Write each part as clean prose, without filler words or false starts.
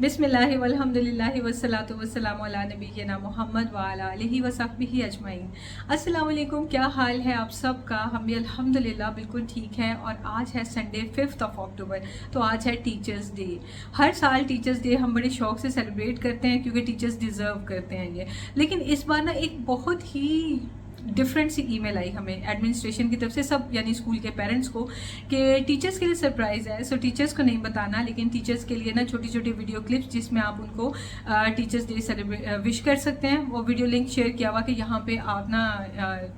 बिस्मिल्लाहि वल्हम्दुलिल्लाहि वस्सलातु वस्सलामु अला नबिय्यिना मुहम्मद व अला आलिहि व सहबिहि अजमईन। अस्सलाम वालेकुम, क्या हाल है आप सब का? हम भी अल्हम्दुलिल्लाह बिल्कुल ठीक हैं। और आज है संडे 5 अक्टूबर, तो आज है टीचर्स डे। हर साल टीचर्स डे हम बड़े शौक से सेलिब्रेट करते हैं क्योंकि टीचर्स डिज़र्व करते हैं ये। लेकिन इस बार ना एक बहुत ही डिफरेंट सी ईमेल आई हमें एडमिनिस्ट्रेशन की तरफ से, सब यानी स्कूल के पेरेंट्स को, कि टीचर्स के लिए सरप्राइज़ है। सो टीचर्स को नहीं बताना, लेकिन टीचर्स के लिए ना छोटी छोटी वीडियो क्लिप्स जिसमें आप उनको टीचर्स डे सेलिब्रेट विश कर सकते हैं। वो वीडियो लिंक शेयर किया हुआ कि यहाँ पे आप ना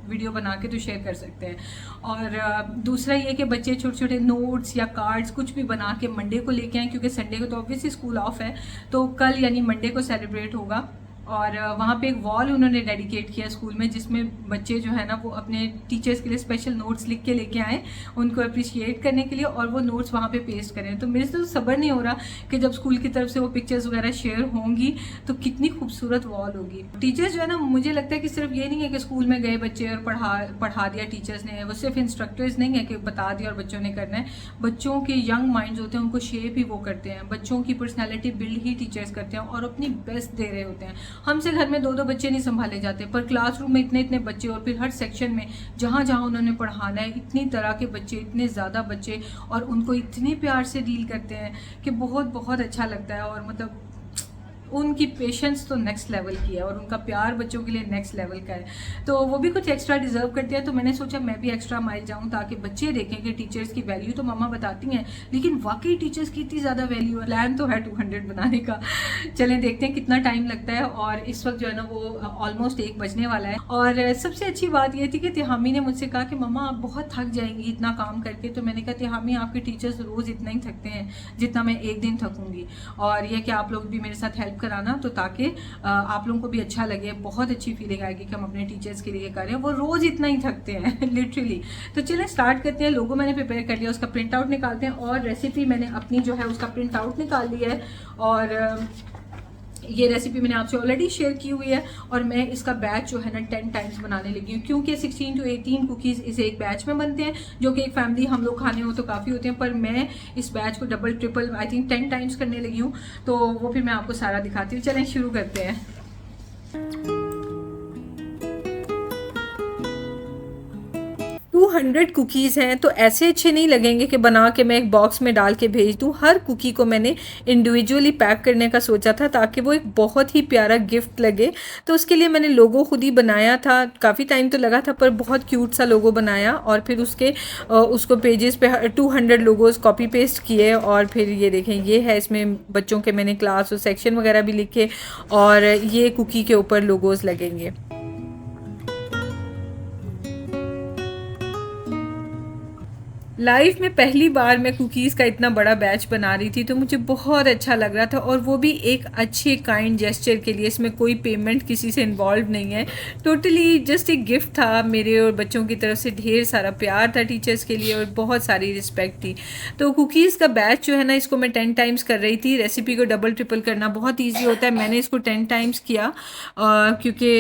वीडियो बना के तो शेयर कर सकते हैं। और दूसरा ये कि बच्चे छोटे छोटे नोट्स या कार्ड्स कुछ भी बना के मंडे को लेके आएँ, क्योंकि संडे को तो ऑब्वियसली स्कूल ऑफ है, तो कल यानी मंडे को सेलिब्रेट होगा। और वहाँ पे एक वॉल उन्होंने डेडिकेट किया स्कूल में, जिसमें बच्चे जो है ना वो अपने टीचर्स के लिए स्पेशल नोट्स लिख के लेके आए उनको अप्रिशिएट करने के लिए, और वो नोट्स वहाँ पे पेस्ट करें। तो मेरे से तो सब्र नहीं हो रहा कि जब स्कूल की तरफ से वो पिक्चर्स वगैरह शेयर होंगी तो कितनी खूबसूरत वॉल होगी। टीचर्स जो है ना, मुझे लगता है कि सिर्फ ये नहीं है कि स्कूल में गए बच्चे और पढ़ा दिया टीचर्स ने, वो सिर्फ इंस्ट्रक्टर्स नहीं है कि बता दिया और बच्चों ने करना है। बच्चों के यंग माइंड्स होते हैं, उनको शेप ही वो करते हैं, बच्चों की पर्सनैलिटी बिल्ड ही टीचर्स करते हैं और अपनी बेस्ट दे रहे होते हैं। हमसे घर में दो दो बच्चे नहीं संभाले जाते, पर क्लासरूम में इतने इतने बच्चे, और फिर हर सेक्शन में जहाँ जहाँ उन्होंने पढ़ाना है इतनी तरह के बच्चे, इतने ज़्यादा बच्चे, और उनको इतने प्यार से डील करते हैं कि बहुत बहुत अच्छा लगता है। और मतलब उनकी पेशेंस तो नेक्स्ट लेवल की है और उनका प्यार बच्चों के लिए नेक्स्ट लेवल का है। तो वो भी कुछ एक्स्ट्रा डिजर्व करते हैं, तो मैंने सोचा मैं भी एक्स्ट्रा माइल जाऊं ताकि बच्चे देखें कि टीचर्स की वैल्यू तो मम्मा बताती हैं, लेकिन वाकई टीचर्स की इतनी ज़्यादा वैल्यू है। प्लान तो है 200 बनाने का, चलें देखते हैं कितना टाइम लगता है। और इस वक्त जो है ना वो ऑलमोस्ट 1 बजने वाला है। और सबसे अच्छी बात ये थी कि तिहामी ने मुझसे कहा कि मम्मा आप बहुत थक जाएंगी इतना काम करके। तो मैंने कहा तिहामी आपके टीचर्स रोज़ इतना ही थकते हैं जितना मैं एक दिन थकूंगी, और यह कि आप लोग भी मेरे साथ हेल्प कराना, तो ताकि आप लोगों को भी अच्छा लगे, बहुत अच्छी फीलिंग आएगी कि हम अपने टीचर्स के लिए कर रहे हैं। वो रोज़ इतना ही थकते हैं लिटरली। तो चलें स्टार्ट करते हैं। लोगो मैंने प्रिपेयर कर लिया, उसका प्रिंट आउट निकालते हैं, और रेसिपी मैंने अपनी जो है उसका प्रिंट आउट निकाल लिया है। और ये रेसिपी मैंने आपसे ऑलरेडी शेयर की हुई है, और मैं इसका बैच जो है ना 10 टाइम्स बनाने लगी हूँ, क्योंकि 16 to 18 कुकीज़ इस एक बैच में बनते हैं, जो कि एक फैमिली हम लोग खाने हो तो काफ़ी होते हैं। पर मैं इस बैच को double triple I think 10 times करने लगी हूँ, तो वो फिर मैं आपको सारा दिखाती हूँ। चलें शुरू करते हैं। 200 कुकीज़ हैं, तो ऐसे अच्छे नहीं लगेंगे कि बना के मैं एक बॉक्स में डाल के भेज दूँ। हर कुकी को मैंने इंडिविजुअली पैक करने का सोचा था ताकि वो एक बहुत ही प्यारा गिफ्ट लगे। तो उसके लिए मैंने लोगो खुद ही बनाया था, काफ़ी टाइम तो लगा था, पर बहुत क्यूट सा लोगो बनाया। और फिर उसको पेजेस पे 200 लोगोज कॉपी पेस्ट किए। और फिर ये देखें, ये है, इसमें बच्चों के मैंने क्लास और सेक्शन वगैरह भी लिखे, और ये कुकी के ऊपर लोगोज लगेंगे। लाइफ में पहली बार मैं कुकीज़ का इतना बड़ा बैच बना रही थी, तो मुझे बहुत अच्छा लग रहा था, और वो भी एक अच्छे काइंड जेस्चर के लिए। इसमें कोई पेमेंट किसी से इन्वॉल्व नहीं है, टोटली जस्ट एक गिफ्ट था मेरे और बच्चों की तरफ से। ढेर सारा प्यार था टीचर्स के लिए और बहुत सारी रिस्पेक्ट थी। तो कुकीज़ का बैच जो है ना, इसको मैं 10 टाइम्स कर रही थी। रेसिपी को डबल ट्रिपल करना बहुत ईजी होता है, मैंने इसको 10 टाइम्स किया क्योंकि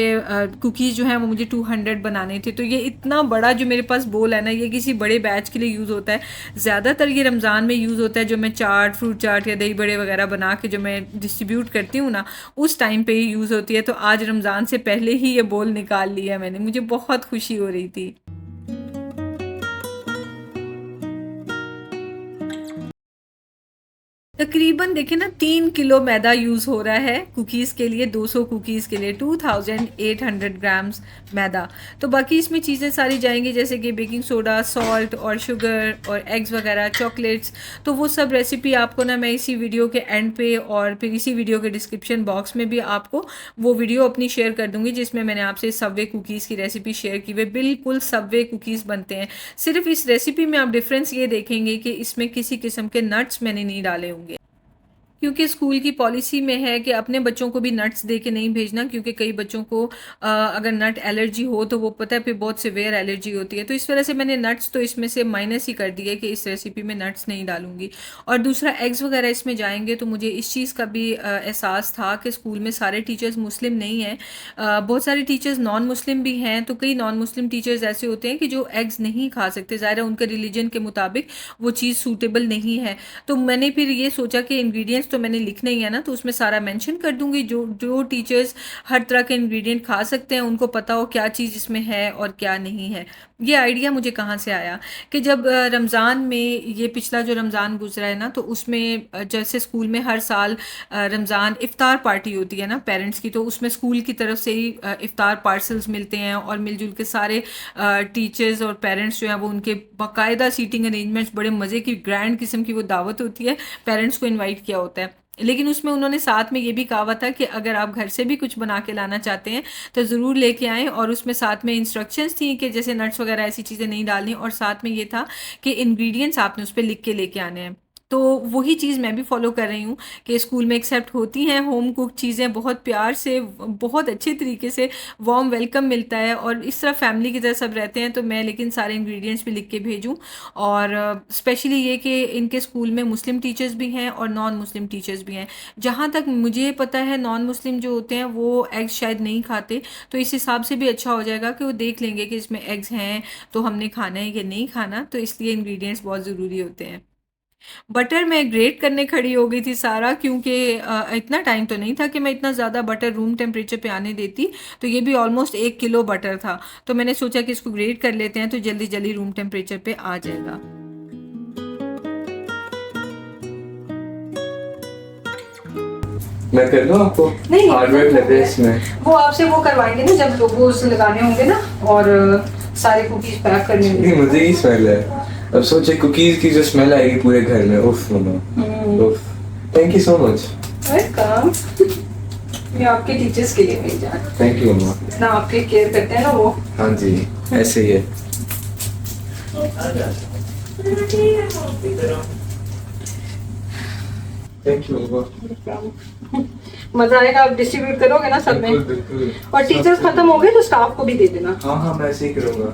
कुकीज़ जो है वो मुझे 200 बनाने थे। तो ये इतना बड़ा जो मेरे पास बोल है ना, ये किसी बड़े बैच के लिए यूज़ होता है। ज़्यादातर ये रमज़ान में यूज़ होता है, जो मैं चाट, फ्रूट चाट या दही बड़े वगैरह बना के जो मैं डिस्ट्रीब्यूट करती हूँ ना, उस टाइम पे ही यूज़ होती है। तो आज रमज़ान से पहले ही ये बोल निकाल लिया मैंने, मुझे बहुत खुशी हो रही थी। तकरीबन देखिए ना 3 किलो मैदा यूज़ हो रहा है कुकीज़ के लिए, 200 कुकीज़ के लिए 2800 ग्राम्स मैदा। तो बाकी इसमें चीज़ें सारी जाएंगी, जैसे कि बेकिंग सोडा, सॉल्ट और शुगर और एग्स वगैरह, चॉकलेट्स। तो वो सब रेसिपी आपको ना मैं इसी वीडियो के एंड पे और फिर इसी वीडियो के डिस्क्रिप्शन बॉक्स में भी आपको वो वीडियो अपनी शेयर कर दूँगी, जिसमें मैंने आपसे सबवे कुकीज़ की रेसिपी शेयर की हुई। बिल्कुल सबवे कुकीज़ बनते हैं। सिर्फ इस रेसिपी में आप डिफरेंस ये देखेंगे कि इसमें किसी किस्म के नट्स मैंने नहीं डाले होंगे, क्योंकि स्कूल की पॉलिसी में है कि अपने बच्चों को भी नट्स दे के नहीं भेजना, क्योंकि कई बच्चों को अगर नट एलर्जी हो तो वो पता है फिर बहुत सिवियर एलर्जी होती है। तो इस वजह से मैंने नट्स तो इसमें से माइनस ही कर दिए कि इस रेसिपी में नट्स नहीं डालूंगी। और दूसरा एग्स वगैरह इसमें जाएंगे, तो मुझे इस चीज़ का भी एहसास था कि स्कूल में सारे टीचर्स मुस्लिम नहीं हैं, बहुत सारे टीचर्स नॉन मुस्लिम भी हैं। तो कई नॉन मुस्लिम टीचर्स ऐसे होते हैं कि जो एग्स नहीं खा सकते, ज़ाहिर है उनके रिलीजन के मुताबिक वो चीज़ सूटेबल नहीं है। तो मैंने फिर ये सोचा कि इंग्रेडिएंट्स तो मैंने लिखना ही है ना, तो उसमें सारा मेंशन कर दूंगी। जो जो टीचर्स हर तरह के इंग्रेडिएंट खा सकते हैं उनको पता हो क्या चीज़ इसमें है और क्या नहीं है। ये आइडिया मुझे कहाँ से आया कि जब रमज़ान में, ये पिछला जो रमज़ान गुजरा है ना, तो उसमें जैसे स्कूल में हर साल रमज़ान इफ़्तार पार्टी होती है ना पेरेंट्स की, तो उसमें स्कूल की तरफ से ही इफ़्तार पार्सल्स मिलते हैं और मिलजुल के सारे टीचर्स और पेरेंट्स जो हैं वो उनके बाकायदा सीटिंग अरेंजमेंट्स, बड़े मज़े की ग्रैंड किस्म की वो दावत होती है, पेरेंट्स को इनवाइट किया होता है। लेकिन उसमें उन्होंने साथ में ये भी कहा हुआ था कि अगर आप घर से भी कुछ बना के लाना चाहते हैं तो ज़रूर लेके आएँ, और उसमें साथ में इंस्ट्रक्शंस थी कि जैसे नट्स वगैरह ऐसी चीज़ें नहीं डालनी, और साथ में ये था कि इंग्रेडिएंट्स आपने उस पर लिख के लेके आने हैं। तो वही चीज़ मैं भी फॉलो कर रही हूँ कि स्कूल में एक्सेप्ट होती हैं होम कुक चीज़ें, बहुत प्यार से, बहुत अच्छे तरीके से वार्म वेलकम मिलता है, और इस तरह फैमिली की तरह सब रहते हैं। तो मैं लेकिन सारे इंग्रेडिएंट्स भी लिख के भेजूँ। और स्पेशली ये कि इनके स्कूल में मुस्लिम टीचर्स भी हैं और नॉन मुस्लिम टीचर्स भी हैं। जहाँ तक मुझे पता है नॉन मुस्लिम जो होते हैं वो एग्स शायद नहीं खाते, तो इस हिसाब से भी अच्छा हो जाएगा कि वो देख लेंगे कि इसमें एग्स हैं तो हमने खाना है या नहीं खाना। तो इसलिए इंग्रेडिएंट्स बहुत ज़रूरी होते हैं। बटर मैं ग्रेट करने खड़ी हो गई थी सारा, क्योंकि इतना टाइम तो नहीं था कि मैं इतना ज़्यादा बटर रूम टेम्परेचर पे आने देती। तो ये भी ऑलमोस्ट 1 किलो बटर था, तो मैंने सोचा कि इसको ग्रेट कर लेते हैं तो जल्दी जल्दी रूम टेम्परेचर पे आ जाएगा। मैं कर दूं आपको? नहीं, हार्डवेयर लगे इसमें। वो आपसे वो करवाएंगे ना जब लोगोस लगाने होंगे ना, और सारे कुकीज पैक करने होंगे। नहीं, मुझे ही स्मेल है। अब सोचे कुकीज की जो स्मेल आएगी पूरे घर में। उफ मम्मा, उफ। Thank you so much. Welcome. ये आपके टीचर्स के लिए भेजा है। थैंक यू मम्मा। इतना आपके केयर करते हैं ना वो। हाँ जी, ऐसे ही है। थैंक यू मम्मा। मजा आएगा, आप डिस्ट्रीब्यूट करोगे ना सब में। बिल्कुल बिल्कुल। और टीचर्स खत्म हो गए तो स्टाफ को भी दे देना। हाँ हाँ, मैं ऐसे ही करूँगा।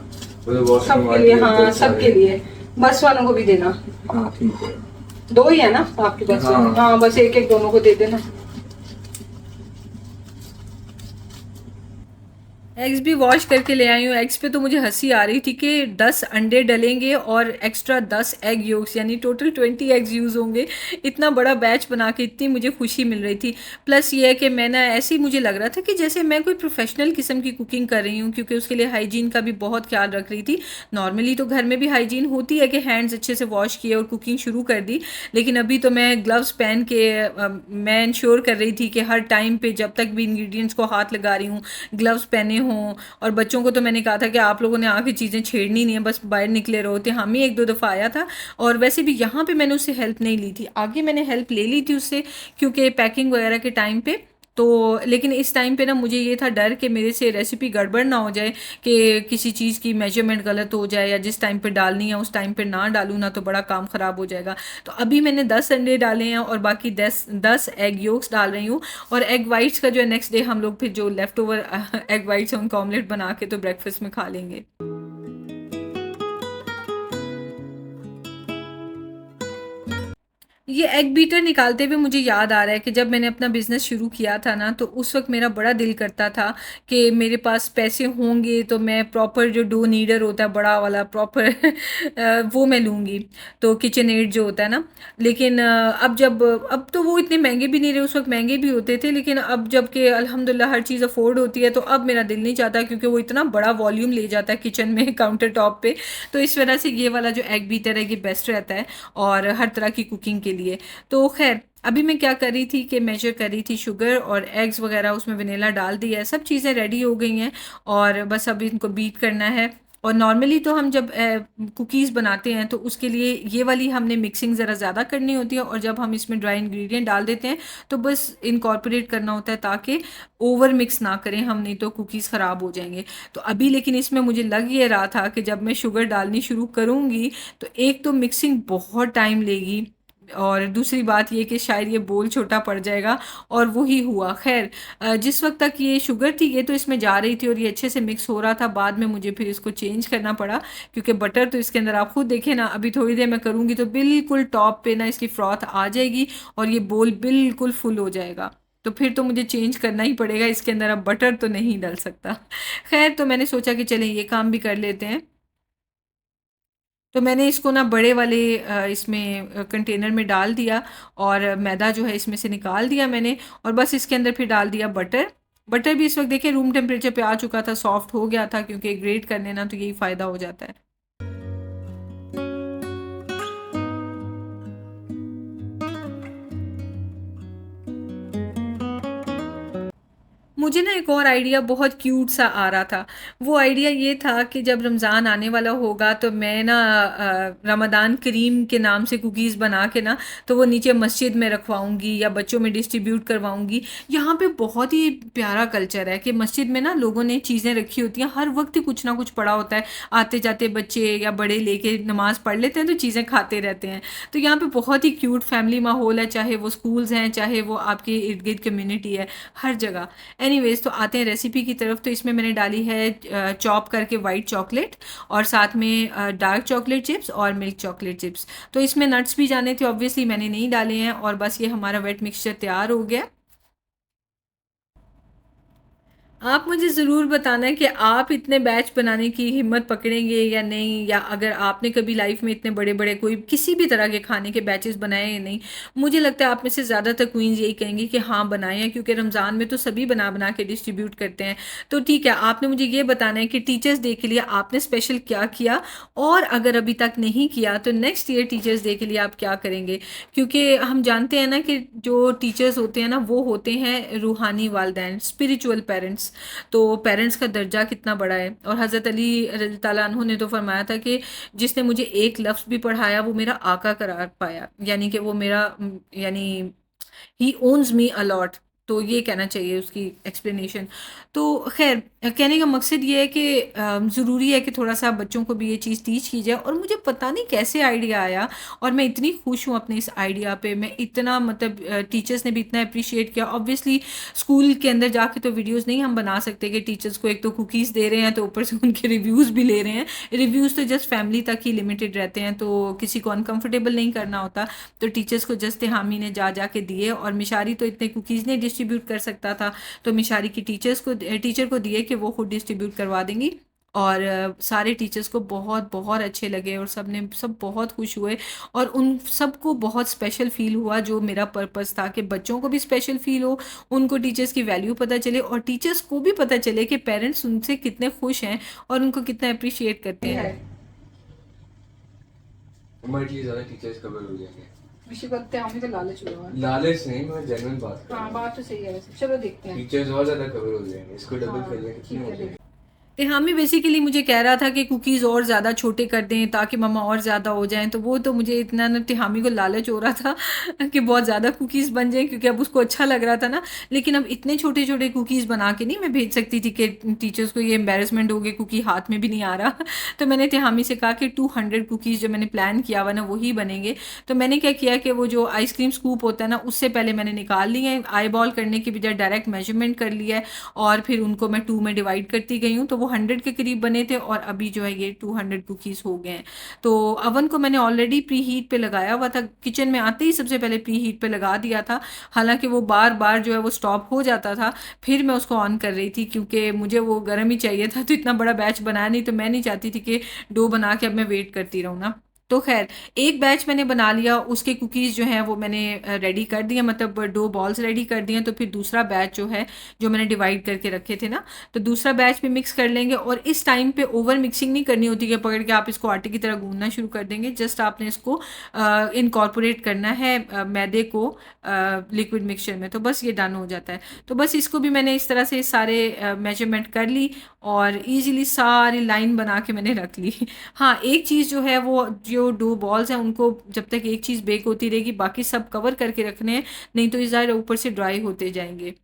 सबके लिए, हाँ सबके लिए, बस वालों को भी देना। हाँ ठीक है। 2 ही है ना आपके पास? हाँ। हाँ बस एक एक दोनों को दे देना। एग्स भी वॉश करके ले आई हूँ। एग्स पे तो मुझे हंसी आ रही थी कि 10 अंडे डलेंगे और एक्स्ट्रा 10 एग योक्स, यानी टोटल 20 एग्स यूज़ होंगे। इतना बड़ा बैच बना के इतनी मुझे खुशी मिल रही थी। प्लस ये है कि मैं ना, ऐसे ही मुझे लग रहा था कि जैसे मैं कोई प्रोफेशनल किस्म की कुकिंग कर रही हूँ, क्योंकि उसके लिए हाइजीन का भी बहुत ख्याल रख रही थी। नॉर्मली तो घर में भी हाइजीन होती है कि हैंड्स अच्छे से वॉश किए और कुकिंग शुरू कर दी, लेकिन अभी तो मैं ग्लव्स पहन के मैं इंश्योर कर रही थी कि हर टाइम पे जब तक भी इंग्रेडिएंट्स को हाथ लगा रही हूँ ग्लव्स पहने हों। और बच्चों को तो मैंने कहा था कि आप लोगों ने आके चीज़ें छेड़नी नहीं है, बस बाहर निकले रहो थे। हम ही 1-2 दफ़ा आया था, और वैसे भी यहाँ पे मैंने उससे हेल्प नहीं ली थी, आगे मैंने हेल्प ले ली थी उससे, क्योंकि पैकिंग वगैरह के टाइम पे। तो लेकिन इस टाइम पे ना मुझे ये था डर कि मेरे से रेसिपी गड़बड़ ना हो जाए, कि किसी चीज़ की मेजरमेंट गलत हो जाए, या जिस टाइम पे डालनी है उस टाइम पे ना डालूँ ना, तो बड़ा काम ख़राब हो जाएगा। तो अभी मैंने 10 अंडे डाले हैं और बाकी 10 एग योक्स डाल रही हूँ। और एग वाइट्स का जो है नेक्स्ट डे हम लोग फिर जो लेफ़्ट ओवर एग वाइट्स हैं उनका ऑमलेट बना के तो ब्रेकफास्ट में खा लेंगे। ये एग बीटर निकालते हुए मुझे याद आ रहा है कि जब मैंने अपना बिज़नेस शुरू किया था ना, तो उस वक्त मेरा बड़ा दिल करता था कि मेरे पास पैसे होंगे तो मैं प्रॉपर जो डो नीडर होता है बड़ा वाला प्रॉपर वो मैं लूँगी, तो किचन एड जो होता है ना। लेकिन अब तो वो इतने महंगे भी नहीं रहे, उस वक्त महंगे भी होते थे, लेकिन अब जब कि अल्हम्दुलिल्लाह हर चीज़ अफोर्ड होती है, तो अब मेरा दिल नहीं चाहता, क्योंकि वो इतना बड़ा वॉल्यूम ले जाता है किचन में काउंटर टॉप पे। तो इस वजह से ये वाला जो एग बीटर है ये बेस्ट रहता है और हर तरह की कुकिंग के लिए। तो खैर, अभी मैं क्या कर रही थी कि मेजर कर रही थी शुगर और एग्स वगैरह, उसमें वनीला डाल दिया है, सब चीज़ें रेडी हो गई हैं और बस अभी इनको बीट करना है। और नॉर्मली तो हम जब कुकीज़ बनाते हैं तो उसके लिए ये वाली हमने मिक्सिंग ज़रा ज़्यादा करनी होती है, और जब हम इसमें ड्राई इंग्रेडिएंट डाल देते हैं तो बस इनकॉर्पोरेट करना होता है, ताकि ओवर मिक्स ना करें हम, नहीं तो कुकीज़ ख़राब हो जाएंगे। तो अभी लेकिन इसमें मुझे लग ये रहा था कि जब मैं शुगर डालनी शुरू करूँगी तो एक तो मिक्सिंग बहुत टाइम लेगी, और दूसरी बात ये कि शायद ये बोल छोटा पड़ जाएगा, और वही हुआ। खैर, जिस वक्त तक ये शुगर थी ये तो इसमें जा रही थी और ये अच्छे से मिक्स हो रहा था, बाद में मुझे फिर इसको चेंज करना पड़ा, क्योंकि बटर तो इसके अंदर आप खुद देखें ना, अभी थोड़ी देर मैं करूँगी तो बिल्कुल टॉप पे ना इसकी फ्रॉथ आ जाएगी और ये बोल बिल्कुल फुल हो जाएगा। तो फिर तो मुझे चेंज करना ही पड़ेगा, इसके अंदर अब बटर तो नहीं डल सकता। खैर, तो मैंने सोचा कि चलें ये काम भी कर लेते हैं। तो मैंने इसको ना बड़े वाले इसमें कंटेनर में डाल दिया और मैदा जो है इसमें से निकाल दिया मैंने, और बस इसके अंदर फिर डाल दिया बटर। बटर भी इस वक्त देखिए रूम टेम्परेचर पे आ चुका था, सॉफ्ट हो गया था, क्योंकि ग्रेट करने ना तो यही फ़ायदा हो जाता है। मुझे ना एक और आइडिया बहुत क्यूट सा आ रहा था। वो आइडिया ये था कि जब रमज़ान आने वाला होगा तो मैं ना रमज़ान करीम के नाम से कुकीज़ बना के ना तो वो नीचे मस्जिद में रखवाऊंगी या बच्चों में डिस्ट्रीब्यूट करवाऊंगी। यहाँ पे बहुत ही प्यारा कल्चर है कि मस्जिद में ना लोगों ने चीज़ें रखी होती हैं, हर वक्त ही कुछ ना कुछ पड़ा होता है, आते जाते बच्चे या बड़े लेके नमाज़ पढ़ लेते हैं तो चीज़ें खाते रहते हैं। तो यहाँ पे बहुत ही क्यूट फैमिली माहौल है, चाहे वो स्कूल्स हैं, चाहे वो आपके इर्द गिर्द कम्युनिटी है, हर जगह। एनीवेज, तो आते हैं रेसिपी की तरफ। तो इसमें मैंने डाली है चॉप करके वाइट चॉकलेट, और साथ में डार्क चॉकलेट चिप्स और मिल्क चॉकलेट चिप्स। तो इसमें नट्स भी जाने थे, ऑब्वियसली मैंने नहीं डाले हैं, और बस ये हमारा वेट मिक्सचर तैयार हो गया। आप मुझे ज़रूर बताना कि आप इतने बैच बनाने की हिम्मत पकड़ेंगे या नहीं, या अगर आपने कभी लाइफ में इतने बड़े बड़े कोई किसी भी तरह के खाने के बैचेस बनाए या नहीं। मुझे लगता है आप में से ज़्यादातर क्वींस यही कहेंगी कि हाँ बनाए हैं, क्योंकि रमज़ान में तो सभी बना बना के डिस्ट्रीब्यूट करते हैं। तो ठीक है, आपने मुझे ये बताना है कि टीचर्स डे के लिए आपने स्पेशल क्या किया, और अगर अभी तक नहीं किया तो नेक्स्ट ईयर टीचर्स डे के लिए आप क्या करेंगे। क्योंकि हम जानते हैं ना कि जो टीचर्स होते हैं ना वो होते हैं रूहानी वालिदैन, स्पिरिचुअल पेरेंट्स। तो पेरेंट्स का दर्जा कितना बड़ा है, और हज़रत अली रज़ी ताला अन्हु ने तो फरमाया था कि जिसने मुझे एक लफ्ज़ भी पढ़ाया वो मेरा आका करार पाया, यानी कि वो मेरा यानी ही ओन्स मी अलॉट। तो ये कहना चाहिए उसकी एक्सप्लेनेशन। तो खैर, कहने का मकसद ये है कि ज़रूरी है कि थोड़ा सा बच्चों को भी ये चीज़ टीच की जाए। और मुझे पता नहीं कैसे आइडिया आया, और मैं इतनी खुश हूँ अपने इस आइडिया पे। मैं इतना मतलब टीचर्स ने भी इतना अप्रिशिएट किया। ऑब्वियसली स्कूल के अंदर जाके तो वीडियोस नहीं हम बना सकते कि टीचर्स को एक तो कुकीज़ दे रहे हैं तो ऊपर से उनके रिव्यूज़ भी ले रहे हैं। रिव्यूज़ तो जस्ट फैमिली तक ही लिमिटेड रहते हैं, तो किसी को अनकंफर्टेबल नहीं करना होता। तो टीचर्स को जस्ट हामी ने जा के दिए, और मिशारी तो इतने कुकीज़ नहीं डिस्ट्रीब्यूट कर सकता था, तो मिशारी की टीचर को दिए कि वो खुद डिस्ट्रीब्यूट करवा देंगी। और सारे टीचर्स को बहुत बहुत अच्छे लगे, और सब बहुत खुश हुए, और उन सबको बहुत स्पेशल फील हुआ। जो मेरा पर्पस था कि बच्चों को भी स्पेशल फील हो, उनको टीचर्स की वैल्यू पता चले, और टीचर्स को भी पता चले कि पेरेंट्स उनसे कितने खुश हैं और उनको कितना अप्रिशिएट करते हैं। हमारे ज़्यादा टीचर्स कवर हो जाएंगे। विषय करते हैं, हमें तो लालच हुआ है। लालच नहीं, मैं जेन्युइन बात कर रहा हूँ। हाँ, बात तो सही है वैसे। चलो देखते हैं। टीचर्स और ज़्यादा कवर हो जाएंगे, इसको डबल हाँ, कर लें कितने हो जाएंगे। हामी बेसिकली मुझे कह रहा था कि कुकीज़ और ज़्यादा छोटे कर दें ताकि मम्मा और ज़्यादा हो जाएं। तो वो तो मुझे इतना ना तिहामी को लालच हो रहा था कि बहुत ज़्यादा कुकीज़ बन जाएं, क्योंकि अब उसको अच्छा लग रहा था ना। लेकिन अब इतने छोटे छोटे कुकीज़ बना के नहीं मैं भेज सकती थी कि टीचर्स को ये एम्बेरसमेंट हो गई, कुकी हाथ में भी नहीं आ रहा। तो मैंने तिहामी से कहा कि 200 कुकीज़ जो मैंने प्लान किया हुआ ना वही बनेंगे। तो मैंने क्या किया कि वो जो आइसक्रीम स्कूप होता है ना उससे पहले मैंने निकाल लिए हैं, आई बॉल करने की बजाय डायरेक्ट मेजरमेंट कर लिया है, और फिर उनको मैं 2 में डिवाइड करती गई हूँ। तो वो 100 के करीब बने थे, और अभी जो है ये 200 कुकीज़ हो गए हैं। तो अवन को मैंने ऑलरेडी प्री हीट पे लगाया हुआ था, किचन में आते ही सबसे पहले प्री हीट पे लगा दिया था। हालांकि वो बार बार जो है वो स्टॉप हो जाता था, फिर मैं उसको ऑन कर रही थी क्योंकि मुझे वो गर्म ही चाहिए था। तो इतना बड़ा बैच बनाया नहीं, तो मैं नहीं चाहती थी कि डो बना के अब मैं वेट करती रहूँ ना। तो खैर, एक बैच मैंने बना लिया, उसके कुकीज़ जो हैं वो मैंने रेडी कर दिए, मतलब डो बॉल्स रेडी कर दिए। तो फिर दूसरा बैच जो है जो मैंने डिवाइड करके रखे थे ना, तो दूसरा बैच भी मिक्स कर लेंगे। और इस टाइम पे ओवर मिक्सिंग नहीं करनी होती कि पकड़ के आप इसको आटे की तरह गूंदना शुरू कर देंगे। जस्ट आपने इसको इनकॉर्पोरेट करना है मैदे को लिक्विड मिक्सचर में, तो बस ये डन हो जाता है। तो बस इसको भी मैंने इस तरह से सारे मेजरमेंट कर ली, और इजीली सारी लाइन बना के मैंने रख ली। हाँ, एक चीज़ जो है वो जो डो बॉल्स हैं उनको जब तक एक चीज़ बेक होती रहेगी बाकी सब कवर करके रखने हैं, नहीं तो ये ज़ाहिर ऊपर से ड्राई होते जाएंगे।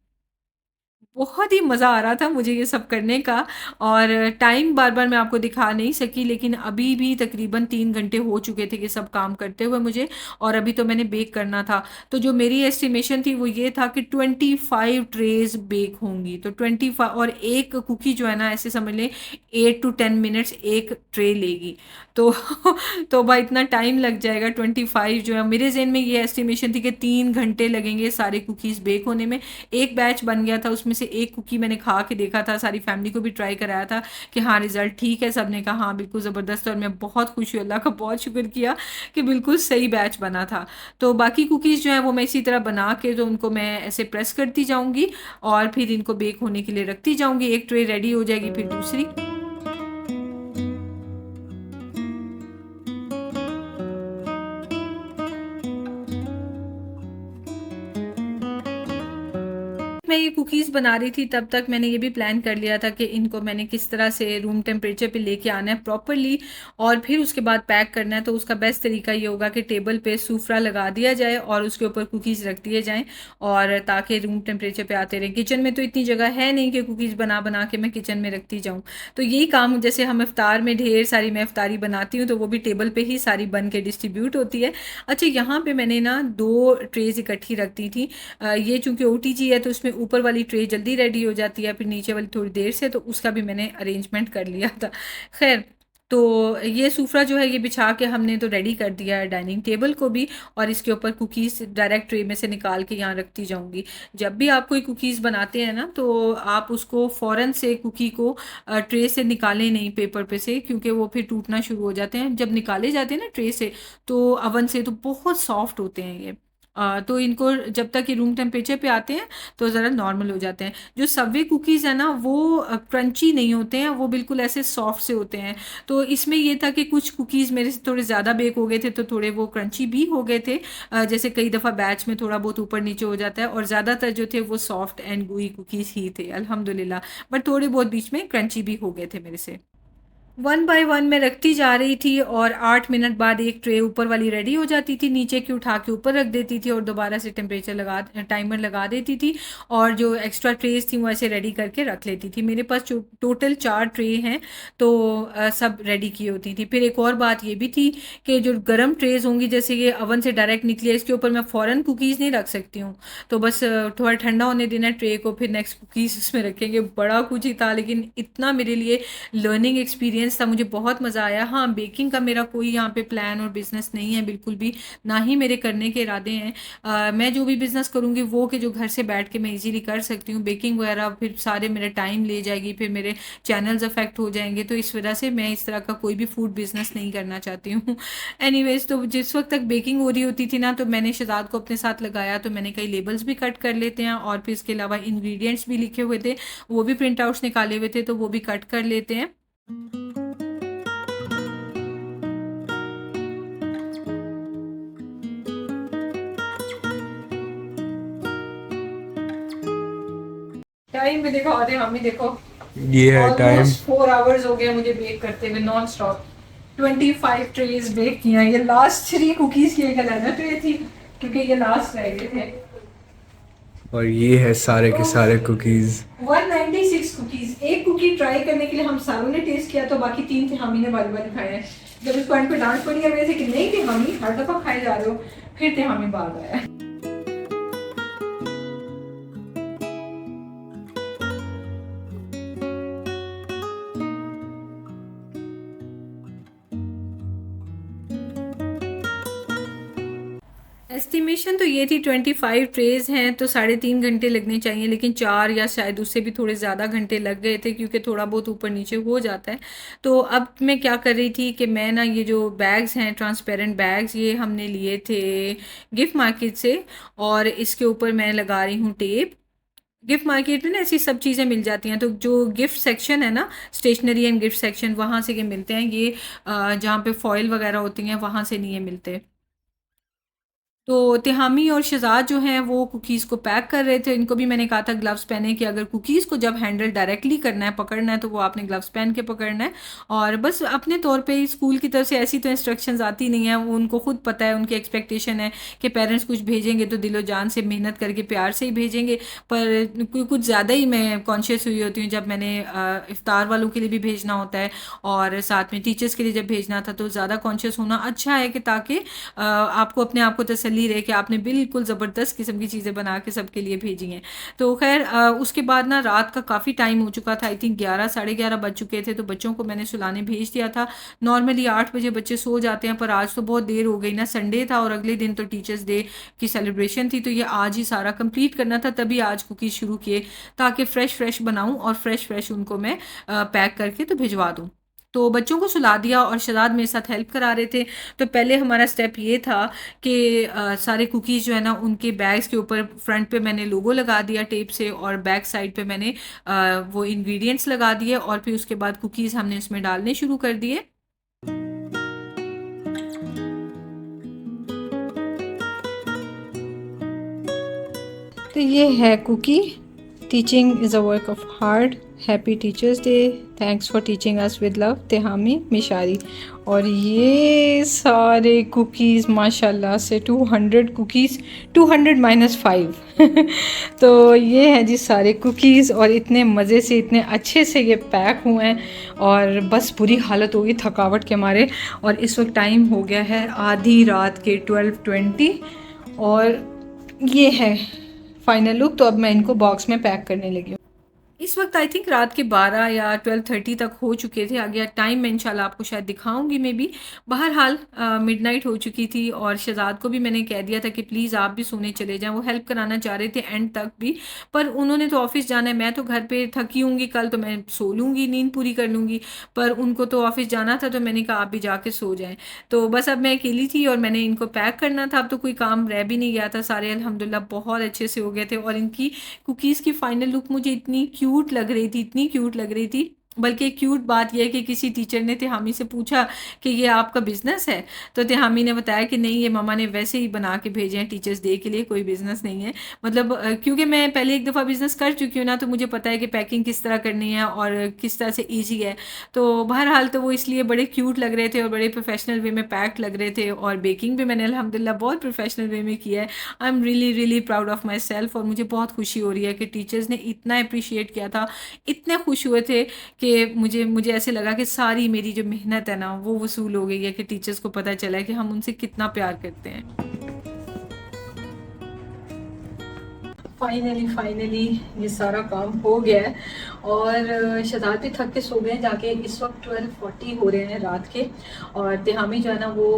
बहुत ही मज़ा आ रहा था मुझे ये सब करने का, और टाइम बार-बार मैं आपको दिखा नहीं सकी, लेकिन अभी भी तकरीबन 3 घंटे हो चुके थे ये सब काम करते हुए मुझे, और अभी तो मैंने बेक करना था। तो जो मेरी एस्टिमेशन थी वो ये था कि 25 ट्रेज़ बेक होंगी। तो 25, और एक कुकी जो है ना ऐसे समझ लें 8 टू 10 मिनट्स एक ट्रे लेगी। तो तो भाई इतना टाइम लग जाएगा। 25 जो है मेरे ज़हन में ये एस्टिमेशन थी कि 3 घंटे लगेंगे सारे कुकीज़ बेक होने में। एक बैच बन गया था, उसमें से से एक कुकी मैंने खा के देखा था, सारी फैमिली को भी ट्राई कराया था कि हाँ रिज़ल्ट ठीक है, सब ने कहा हाँ बिल्कुल ज़बरदस्त, और मैं बहुत खुश हुई, अल्लाह का बहुत शुक्र किया कि बिल्कुल सही बैच बना था। तो बाकी कुकीज़ जो है वो मैं इसी तरह बना के तो उनको मैं ऐसे प्रेस करती जाऊँगी और फिर इनको बेक होने के लिए रखती जाऊँगी। एक ट्रे रेडी हो जाएगी, फिर दूसरी। मैं ये कुकीज़ बना रही थी तब तक मैंने ये भी प्लान कर लिया था कि इनको मैंने किस तरह से रूम टेम्परेचर पे लेके आना है प्रॉपरली और फिर उसके बाद पैक करना है। तो उसका बेस्ट तरीका ये होगा कि टेबल पे सूफरा लगा दिया जाए और उसके ऊपर कुकीज़ रख दिए जाएं, और ताकि रूम टेम्परेचर पे आते रहें। किचन में तो इतनी जगह है नहीं कि कुकीज़ बना बना के मैं किचन में रखती जाऊँ। तो यही काम, जैसे हम इफ्तार में ढेर सारी मैं इफ्तारी बनाती हूँ तो वो भी टेबल पर ही सारी बन के डिस्ट्रीब्यूट होती है। अच्छा, यहाँ पर मैंने ना 2 ट्रेज़ इकट्ठी रख दी थी। ये चूँकि OTG है तो उसमें ऊपर वाली ट्रे जल्दी रेडी हो जाती है, फिर नीचे वाली थोड़ी देर से, तो उसका भी मैंने अरेंजमेंट कर लिया था। खैर, तो ये सूफरा जो है ये बिछा के हमने तो रेडी कर दिया है डाइनिंग टेबल को भी, और इसके ऊपर कुकीज़ डायरेक्ट ट्रे में से निकाल के यहाँ रखती जाऊँगी। जब भी आप कोई कुकीज़ बनाते हैं ना तो आप उसको फ़ौरन से कुकी को ट्रे से निकालें नहीं पेपर पे से, क्योंकि वो फिर टूटना शुरू हो जाते हैं। जब निकाले जाते हैं ना ट्रे से तो अवन से, तो बहुत सॉफ्ट होते हैं ये। तो इनको जब तक ये रूम टेम्परेचर पे आते हैं तो ज़रा नॉर्मल हो जाते हैं। जो सबवे कुकीज़ है ना वो क्रंची नहीं होते हैं, वो बिल्कुल ऐसे सॉफ्ट से होते हैं। तो इसमें ये था कि कुछ कुकीज़ मेरे से थोड़े ज़्यादा बेक हो गए थे तो थोड़े वो क्रंची भी हो गए थे। जैसे कई दफ़ा बैच में थोड़ा बहुत ऊपर नीचे हो जाता है, और ज़्यादातर जो थे वो सॉफ्ट एंड gooey कुकीज़ ही थे अल्हम्दुलिल्लाह। बट थोड़े बहुत बीच में क्रंची भी हो गए थे मेरे से। 1 बाय 1 मैं रखती जा रही थी और 8 मिनट बाद एक ट्रे ऊपर वाली रेडी हो जाती थी, नीचे की उठा के ऊपर रख देती थी और दोबारा से टाइमर लगा देती थी, और जो एक्स्ट्रा ट्रेस थी वो ऐसे रेडी करके रख लेती थी। मेरे पास टोटल 4 ट्रे हैं तो सब रेडी की होती थी। फिर एक और बात ये भी थी कि जो गर्म ट्रेज होंगी, जैसे ये अवन से डायरेक्ट निकली है, इसके ऊपर मैं फ़ौरन कुकीज़ नहीं रख सकती हूँ, तो बस थोड़ा ठंडा होने देना ट्रे को, फिर नेक्स्ट कुकीज़ उसमें रखेंगे। बड़ा कुछ ही था, लेकिन इतना मेरे लिए लर्निंग एक्सपीरियंस था, मुझे बहुत मज़ा आया। हाँ, बेकिंग का मेरा कोई यहाँ पे प्लान और बिज़नेस नहीं है बिल्कुल भी, ना ही मेरे करने के इरादे हैं। मैं जो भी बिज़नेस करूँगी वो कि जो घर से बैठ के मैं इजीली कर सकती हूँ। बेकिंग वगैरह फिर सारे मेरा टाइम ले जाएगी, फिर मेरे चैनल्स अफेक्ट हो जाएंगे, तो इस वजह से मैं इस तरह का कोई भी फूड बिज़नेस नहीं करना चाहती हूँ। एनीवेज, तो जिस वक्त तक बेकिंग हो रही होती थी ना तो मैंने शहजाद को अपने साथ लगाया, तो मैंने कई लेबल्स भी कट कर लेते हैं, और फिर इसके अलावा इंग्रेडिएंट्स भी लिखे हुए थे, वो भी प्रिंट आउट्स निकाले हुए थे, तो वो भी कट कर लेते हैं। टाइम भी दिखा दे हम ही, देखो ये है टाइम। 4 आवर्स हो गए मुझे बेक करते हुए नॉन स्टॉप। 25 ट्रेज बेक किया। ये लास्ट 3 कुकीज की एक अलग ट्रे थी क्योंकि ये लास्ट रह गए थे। और ये है सारे के सारे कुकीज। 196 कुकीज। एक कुकी ट्राई करने के लिए हम सारों ने टेस्ट किया, तो बाकी 3 थे हामी ने वाली वाली खाए हैं। जब इस पॉइंट पे डांट पड़ी है मेरे से कि नहीं थे हामी, हर दफा खाए जा रहे हो, फिर थे हामी बाहर आया। एस्टिमेशन तो ये थी 25 ट्रेज हैं तो 3.5 घंटे लगने चाहिए, लेकिन 4 या शायद उससे भी थोड़े ज़्यादा घंटे लग गए थे क्योंकि थोड़ा बहुत ऊपर नीचे हो जाता है। तो अब मैं क्या कर रही थी कि मैं ना ये जो बैग्स हैं ट्रांसपेरेंट बैग्स, ये हमने लिए थे गिफ्ट मार्केट से, और इसके ऊपर मैं लगा रही हूँ टेप। गिफ्ट मार्केट में ना ऐसी सब चीज़ें मिल जाती हैं, तो जो गिफ्ट सेक्शन है ना, स्टेशनरी एंड गिफ्ट सेक्शन, वहाँ से ये मिलते हैं। ये जहाँ पे फॉइल वगैरह होती हैं वहाँ से नहीं ये मिलते। तो तिहामी और शहजाद जो हैं वो कुकीज़ को पैक कर रहे थे। इनको भी मैंने कहा था ग्लव्स पहने कि अगर कुकीज़ को जब हैंडल डायरेक्टली करना है, पकड़ना है, तो वो आपने ग्लव्स पहन के पकड़ना है। और बस अपने तौर पे स्कूल की तरफ से ऐसी तो इंस्ट्रक्शंस आती नहीं है, वो उनको खुद पता है, उनकी एक्सपेक्टेशन है कि पेरेंट्स कुछ भेजेंगे तो दिलो जान से मेहनत करके प्यार से ही भेजेंगे। पर कुछ ज़्यादा ही मैं कॉन्शियस हुई होती हूँ जब मैंने इफ्तार वालों के लिए भी भेजना होता है और साथ में टीचर्स के लिए जब भेजना था, तो ज़्यादा कॉन्शियस होना अच्छा है कि ताकि आपको अपने आप को तसल्ली तसल्ली रहे कि आपने बिल्कुल ज़बरदस्त किस्म की चीज़ें बना के सबके लिए भेजी हैं। तो खैर उसके बाद ना रात का काफ़ी टाइम हो चुका था, आई थिंक 11 साढ़े 11 बज चुके थे। तो बच्चों को मैंने सुलाने भेज दिया था। नॉर्मली 8 बजे बच्चे सो जाते हैं, पर आज तो बहुत देर हो गई ना, संडे था और अगले दिन तो टीचर्स डे की सेलिब्रेशन थी, तो ये आज ही सारा कंप्लीट करना था, तभी आज कुकीज़ शुरू किए ताकि फ़्रेश फ़्रेश बनाऊं और फ़्रेश उनको मैं पैक करके तो भिजवा दूं। तो बच्चों को सुला दिया और शहजाद मेरे साथ हेल्प करा रहे थे। तो पहले हमारा स्टेप ये था कि सारे कुकीज़ जो है ना उनके बैग्स के ऊपर फ्रंट पे मैंने लोगो लगा दिया टेप से, और बैक साइड पे मैंने वो इंग्रेडिएंट्स लगा दिए, और फिर उसके बाद कुकीज़ हमने उसमें डालने शुरू कर दिए। तो ये है cookie. Teaching is a work of heart. Happy teachers day. Thanks for teaching us with love, Tehami Mishari. और ये सारे कुकीज़ माशाल्लाह से 200 कुकीज़, 200 माइनस 5 तो ये हैं जी सारे कुकीज़, और इतने मज़े से इतने अच्छे से ये पैक हुए हैं, और बस बुरी हालत होगी थकावट के मारे। और इस वक्त टाइम हो गया है आधी रात के 12:20, और ये है फाइनल लुक। तो अब मैं इनको बॉक्स में पैक करने लगी हूँ। इस वक्त आई थिंक रात के 12 या 12:30 तक हो चुके थे। आगे टाइम मैं इंशाल्लाह आपको शायद दिखाऊंगी मैं भी। बहरहाल मिडनाइट हो चुकी थी, और शहजाद को भी मैंने कह दिया था कि प्लीज़ आप भी सोने चले जाएं। वो हेल्प कराना चाह रहे थे एंड तक भी, पर उन्होंने तो ऑफिस जाना है, मैं तो घर पे थकी हूँगी, कल तो मैं सो लूँगी, नींद पूरी कर लूँगी, पर उनको तो ऑफिस जाना था, तो मैंने कहा आप भी जाके सो जाएँ। तो बस अब मैं अकेली थी और मैंने इनको पैक करना था। अब तो कोई काम रह भी नहीं गया था, सारे अल्हम्दुलिल्लाह बहुत अच्छे से हो गए थे। और इनकी कुकीज़ की फाइनल लुक मुझे इतनी क्यूट लग रही थी, इतनी क्यूट लग रही थी। बल्कि एक क्यूट बात यह है कि किसी टीचर ने तेहामी से पूछा कि ये आपका बिज़नेस है, तो तेहामी ने बताया कि नहीं, ये मामा ने वैसे ही बना के भेजे हैं टीचर्स डे के लिए, कोई बिज़नेस नहीं है। मतलब क्योंकि मैं पहले एक दफ़ा बिज़नेस कर चुकी हूँ ना, तो मुझे पता है कि पैकिंग किस तरह करनी है और किस तरह से ईजी है। तो बहरहाल तो वो इसलिए बड़े क्यूट लग रहे थे और बड़े प्रोफेशनल वे में पैक्ड लग रहे थे, और बेकिंग भी मैंने अल्हम्दुलिल्लाह बहुत प्रोफेशनल वे में किया है। I am really proud of my self, और मुझे बहुत खुशी हो रही है कि टीचर्स ने इतना अप्रिशिएट किया था, इतने खुश हुए थे कि मुझे ऐसे लगा कि सारी मेरी जो मेहनत है ना वो वसूल हो गई है, कि टीचर्स को पता चला है कि हम उनसे कितना प्यार करते हैं। फाइनली ये सारा काम हो गया है, और शहजाद भी थक के सो गए जाके। इस वक्त 12:40 हो रहे हैं रात के, और तेहामी जो है ना वो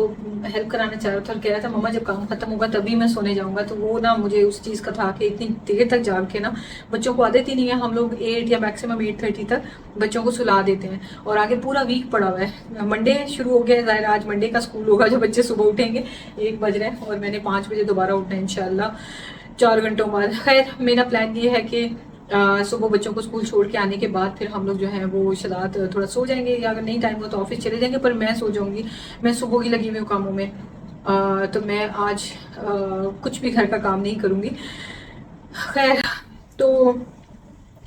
हेल्प कराना चाह रहा था और कह रहा था मम्मा जब काम ख़त्म होगा तभी मैं सोने जाऊंगा। तो वो ना मुझे उस चीज़ का था कि इतनी देर तक जाग के ना, बच्चों को आदत ही नहीं है, हम लोग 8 या मैक्सिमम 8:30 तक बच्चों को सुला देते हैं, और आगे पूरा वीक पड़ा हुआ है। मंडे शुरू हो गया है, ज़ाहिर आज मंडे का स्कूल होगा, जो बच्चे सुबह उठेंगे, 1 बज रहे हैं, और मैंने 5 बजे दोबारा उठना है इंशाल्लाह 4 घंटों बाद। खैर मेरा प्लान ये है कि सुबह बच्चों को स्कूल छोड़ के आने के बाद फिर हम लोग जो है वो शहजाद थोड़ा सो जाएंगे, या अगर नहीं टाइम हो तो ऑफिस चले जाएंगे, पर मैं सो जाऊंगी। मैं सुबह की लगी हुई हूँ कामों में, तो मैं आज कुछ भी घर का काम नहीं करूँगी। खैर तो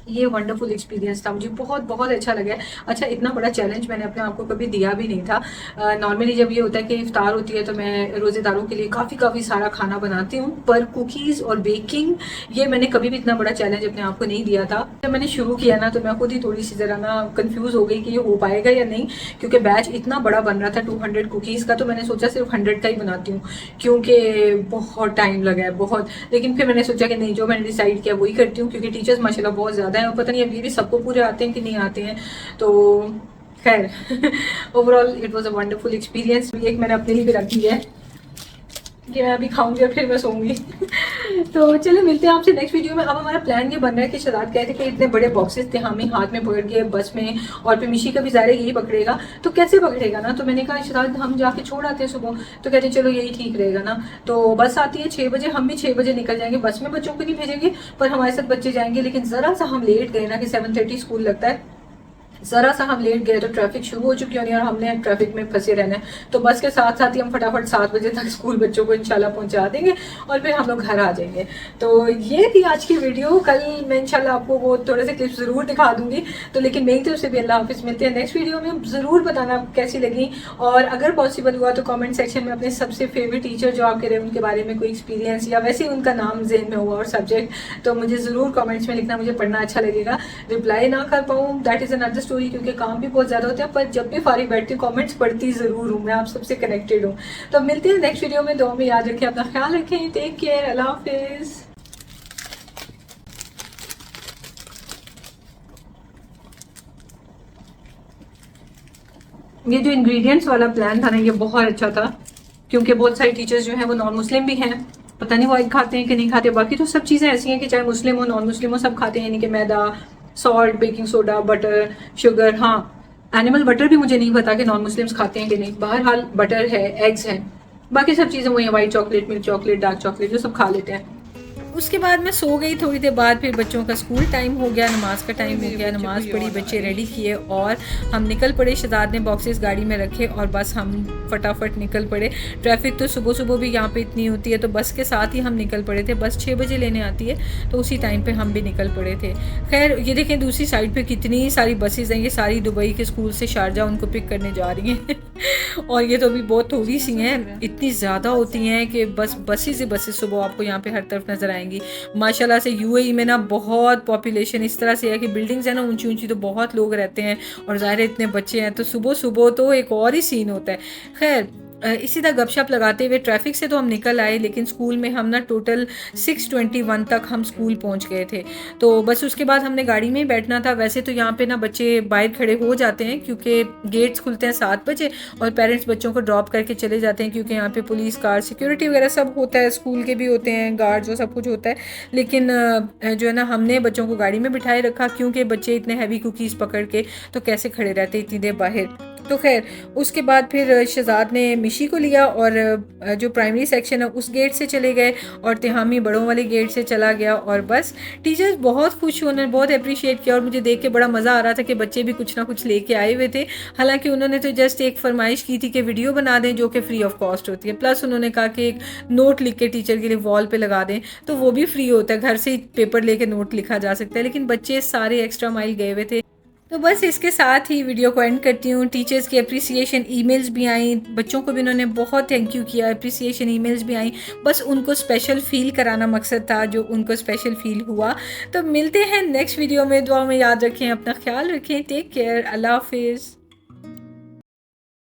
ये वंडरफुल एक्सपीरियंस था, मुझे बहुत अच्छा लगा। अच्छा, इतना बड़ा चैलेंज मैंने अपने आप को कभी दिया भी नहीं था। नॉर्मली जब ये होता है कि इफ्तार होती है तो मैं रोज़ेदारों के लिए काफ़ी सारा खाना बनाती हूँ, पर कुकीज़ और बेकिंग ये मैंने कभी भी इतना बड़ा चैलेंज अपने आप को नहीं दिया था। जब मैंने शुरू किया ना तो मैं खुद ही थोड़ी सी ज़रा ना कन्फ्यूज़ हो गई कि ये हो पाएगा या नहीं, क्योंकि बैच इतना बड़ा बन रहा था 200 कुकीज़ का। तो मैंने सोचा सिर्फ 100 का ही बनाती हूँ, क्योंकि बहुत टाइम लगा है बहुत। लेकिन फिर मैंने सोचा कि नहीं, जो मैंने डिसाइड किया वही करती हूँ, क्योंकि टीचर्स माशाल्लाह बहुत ज़्यादा है, और पता नहीं अभी भी सबको पूरे आते हैं कि नहीं आते हैं। तो खैर overall it was a wonderful experience. एक मैंने अपने लिए भी रख दी है कि मैं अभी खाऊंगी और फिर मैं सोऊंगी तो चलो मिलते हैं आपसे नेक्स्ट वीडियो में। अब हमारा प्लान ये बन रहा है कि शहजाद कहते कि इतने बड़े बॉक्सेस थे, हमें हाथ में पकड़ के बस में, और फिर मिशी का भी ज़ाहिर यही पकड़ेगा, तो कैसे पकड़ेगा ना। तो मैंने कहा शहजाद हम जाके छोड़ आते हैं सुबह, तो कहते चलो यही ठीक रहेगा ना। तो बस आती है 6 बजे, हम भी 6 बजे निकल जाएंगे। बस में बच्चों को नहीं भेजेंगे, पर हमारे साथ बच्चे जाएंगे। लेकिन ज़रा सा हम लेट गए ना, कि 7:30 स्कूल लगता है, ज़रा सा हम लेट गए तो ट्रैफिक शुरू हो चुकी होनी, और हमने ट्रैफिक में फंसे रहना है। तो बस के साथ साथ ही हम फटाफट 7 बजे तक स्कूल बच्चों को इंशाल्लाह पहुंचा देंगे, और फिर हम लोग घर आ जाएंगे। तो ये थी आज की वीडियो। कल मैं इंशाल्लाह आपको वो थोड़े से क्लिप्स ज़रूर दिखा दूंगी। तो लेकिन मेरी तरफ से भी अल्लाह हाफिज़, मिलते हैं नेक्स्ट वीडियो में। ज़रूर बताना कैसी लगी, और अगर पॉसिबल हुआ तो कॉमेंट सेक्शन में अपने सबसे फेवरेट टीचर जो आपके रहे उनके बारे में कोई एक्सपीरियंस, या वैसे ही उनका नाम ज़हन में हुआ और सब्जेक्ट, तो मुझे ज़रूर कॉमेंट्स में लिखना, मुझे पढ़ना अच्छा लगेगा। रिप्लाई ना कर पाऊँ दैट इज़ अनदर स्टोरी क्योंकि काम भी बहुत ज़्यादा होता है, पर जब भी फारिग बैठती हूँ कमेंट्स पढ़ती ज़रूर हूँ, मैं आप सबसे कनेक्टेड हूँ। तो मिलते हैं नेक्स्ट वीडियो में, दुआ में याद रखें, अपना ख्याल रखें, टेक केयर, अल्लाह हाफिज़। ये जो इंग्रेडिएंट्स वाला प्लान था ना, ये बहुत अच्छा था क्योंकि बहुत सारे टीचर्स जो हैं वो नॉन मुस्लिम भी हैं, पता नहीं वो एग खाते हैं कि नहीं खाते। बाकी तो सब चीज़ें ऐसी हैं कि चाहे मुस्लिम हो नॉन मुस्लिम हो सब खाते हैं, यानी कि maida, salt, baking soda, butter, sugar. हाँ, एनिमल बटर भी मुझे नहीं पता कि नॉन मुस्लिम्स खाते हैं कि नहीं। बहरहाल बटर है, एग्स हैं, बाकी सब चीज़ें वही, white chocolate, milk chocolate, dark chocolate, जो सब खा लेते हैं। उसके बाद मैं सो गई। थोड़ी देर बाद फिर बच्चों का स्कूल टाइम हो गया, नमाज का टाइम हो गया, नमाज पढ़ी, बच्चे रेडी किए और हम निकल पड़े। शहजाद ने बॉक्सेस गाड़ी में रखे और बस हम फटाफट निकल पड़े। ट्रैफिक तो सुबह सुबह भी यहाँ पे इतनी होती है, तो बस के साथ ही हम निकल पड़े थे। बस 6 बजे लेने आती है, तो उसी टाइम पे हम भी निकल पड़े थे। खैर ये देखें दूसरी साइड पे कितनी सारी बसेज़ हैं, ये सारी दुबई के स्कूल से शारजा उनको पिक करने जा रही हैं और ये तो अभी बहुत थोड़ी सी हैं, इतनी ज़्यादा होती हैं कि बस बसेज़ ही बसेज़ सुबह आपको यहाँ पे हर तरफ नज़र आएंगी। माशाल्लाह से यूएई में ना बहुत पॉपुलेशन इस तरह से है कि बिल्डिंग्स है ना ऊंची ऊंची, तो बहुत लोग रहते हैं और ज़ाहिर इतने बच्चे हैं, तो सुबह सुबह तो एक और ही सीन होता है। खैर इसी तरह गपशप लगाते हुए ट्रैफिक से तो हम निकल आए, लेकिन स्कूल में हम ना टोटल 6:21 तक हम स्कूल पहुंच गए थे। तो बस उसके बाद हमने गाड़ी में ही बैठना था। वैसे तो यहाँ पे ना बच्चे बाहर खड़े हो जाते हैं क्योंकि गेट्स खुलते हैं 7 बजे और पेरेंट्स बच्चों को ड्रॉप करके चले जाते हैं, क्योंकि यहाँ पे पुलिस कार, सिक्योरिटी वगैरह सब होता है, स्कूल के भी होते हैं गार्ड, जो सब कुछ होता है। लेकिन जो है ना हमने बच्चों को गाड़ी में बिठाए रखा क्योंकि बच्चे इतने हैवी कुकीज़ पकड़ के तो कैसे खड़े रहते इतनी देर बाहर। तो खैर उसके बाद फिर शहजाद ने मिशी को लिया और जो प्राइमरी सेक्शन है उस गेट से चले गए और तिहामी बड़ों वाले गेट से चला गया। और बस टीचर्स बहुत खुश हुए, उन्होंने बहुत अप्रिशिएट किया और मुझे देख के बड़ा मज़ा आ रहा था कि बच्चे भी कुछ ना कुछ लेके आए हुए थे। हालांकि उन्होंने तो जस्ट एक फरमाइश की थी कि वीडियो बना दें जो कि फ्री ऑफ कॉस्ट होती है, प्लस उन्होंने कहा कि एक नोट लिख के टीचर के लिए वॉल पे लगा दें, तो वो भी फ्री होता है, घर से ही पेपर लेके नोट लिखा जा सकता है। लेकिन बच्चे सारे एक्स्ट्रा माइल गए हुए थे। तो बस इसके साथ ही वीडियो को एंड करती हूँ। टीचर्स की अप्रिसिएशन ईमेल्स भी आई, बच्चों को भी उन्होंने बहुत थैंक यू किया, अप्रिसिएशन ईमेल्स भी आई। बस उनको स्पेशल फील कराना मकसद था, जो उनको स्पेशल फील हुआ। तो मिलते हैं नेक्स्ट वीडियो में, दुआ में याद रखें, अपना ख्याल रखें, टेक केयर, अल्लाह हाफिज़।